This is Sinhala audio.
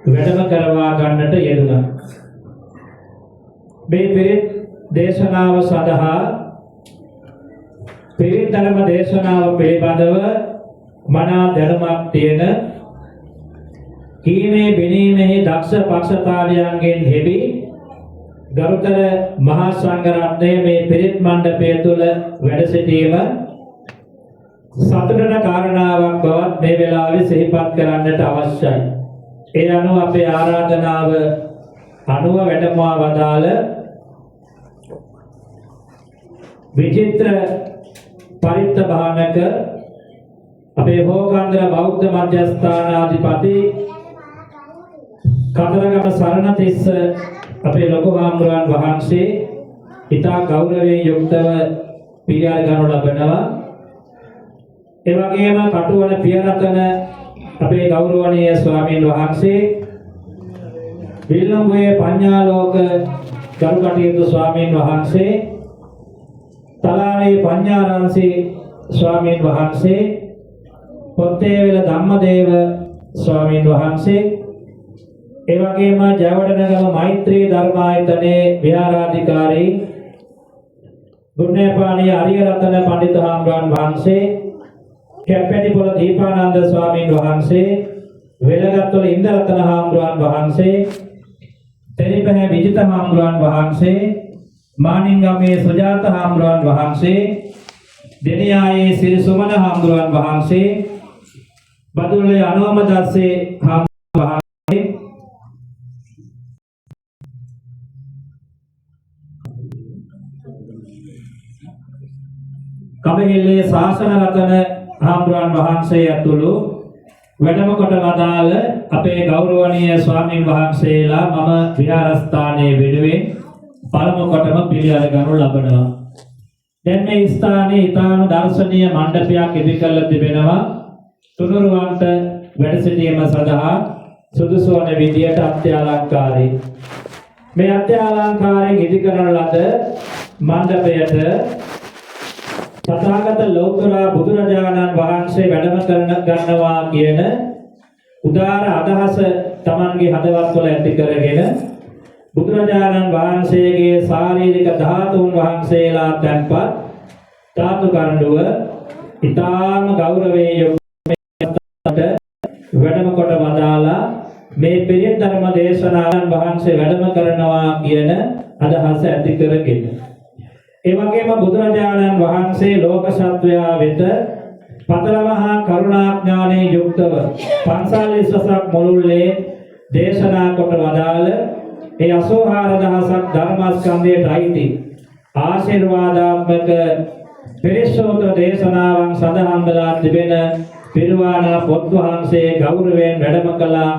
වැඩම කරවා ගන්නට යෙදුණා. මේ පිරිත් දේශනාව සඳහා පිරිත් ධර්ම දේශනාව පිළිබඳව මනා දැනුමක් තියෙන කීමේ බිනීමෙහි දක්ෂ පක්ෂතාවයන්ගෙන් හෙබි ගරුතර මහා සංඝ රත්නය මේ පිරිත් මණ්ඩපය තුල වැඩ සිටීම සතුටන කාරණාවක් බවත් මේ වෙලාවේ සිහිපත් කරන්නට අවශ්‍යයි. ඒ අනුව අපේ ආරාධනාව අනුව වැඩමවා වදාළ විචිත්‍ර පරිත්‍ථභානක අපේ හෝකන්දර බෞද්ධ මධ්‍යස්ථානාධිපති කතරගම සරණතිස්ස අපේ ලොකු හාමුදුරන් වහන්සේ ඉතා ගෞරවයෙන් යුක්තව පිළිඅර ගනු ලබනවා. ඒ වගේම කටුවන පියරතන අපේ ගෞරවනීය ස්වාමීන් වහන්සේ විල්ලම්බුවේ පඤ්ඤාලෝක ගරුකටයුතු ස්වාමීන් වහන්සේ තලාවේ පඤ්ඤාරාංශී ස්වාමීන් වහන්සේ පොත්තේවල ධම්මදේව ස්වාමීන් වහන්සේ ඒ වගේම ජයවඩනගම මෛත්‍රී ධර්මායතනයේ විහාරාධිකාරී ගුණේපාණී අරියරතන පඬිතු හාමුදුරන් වහන්සේ කැප්පැටිපොළ දීපානන්ද ස්වාමීන් වහන්සේ වෙලගත්වල ඉන්දරතන හාමුදුරන් වහන්සේ තෙරිපැහැ විජිත හාමුදුරන් වහන්සේ මානින්ගමේ සුජාත හාමුදුරන් වහන්සේ දෙනියායේ සිරි සුමන හාමුදුරන් වහන්සේ බදුල්ලේ අනෝමදස්සේ හාමුදුරන් වහන්සේ කබහිල්ලේ ශාසන රතන හාමුදුරන් වහන්සේ ඇතුළු වැඩම කොට වදාළ අපේ ගෞරවනීය ස්වාමීන් වහන්සේලා මම විහාරස්ථානයේ වෙනුවෙන් පළමු කොටම පිළිඅර ගනු ලබනවා. දැන් මේ ස්ථානයේ ඊටාම දර්ශනීය මණ්ඩපයක් ඉදි කරලා තිබෙනවා. තුනුරුවන්ට වැඩ සිටීම සඳහා සුදුසු වන විදියට අත්‍යාලංකාරයි. මේ අත්‍යාලංකාරයෙන් ඉදි කරන ලද මණ්ඩපයට තථාගත ලෞතර බුදුරජාණන් වහන්සේ වැඩම ගන්නවා කියන උදාර අදහස Tamanගේ හදවත් තුළ ඇති කරගෙන බුදුරජාණන් වහන්සේගේ ශාරීරික ධාතුන් වහන්සේලා තැන්පත් ධාතු කරඬුව ඊටාම ගෞරවයෙන් යුක්තව වැඩම කොට වදාලා මේ පිරිත් ධර්ම දේශනාවන් වහන්සේ වැඩම කරනවා කියන අදහස ඇති කරගෙන ඒ වගේම බුදුරජාණන් වහන්සේ ලෝක සත්වයා වෙත පතල මහා කරුණාඥානයේ යුක්තව 45ක් මුළුල්ලේ දේශනා කොට වදාළ ඒ 84000ක් ධර්මස්කන්ධයට අයිති ආශිර්වාදාත්මක පිරිසෝත දේශනාවන් සඳහන් වෙලා තිබෙන පිරිවානා පොත් වහන්සේ ගෞරවයෙන් වැඩම කළා.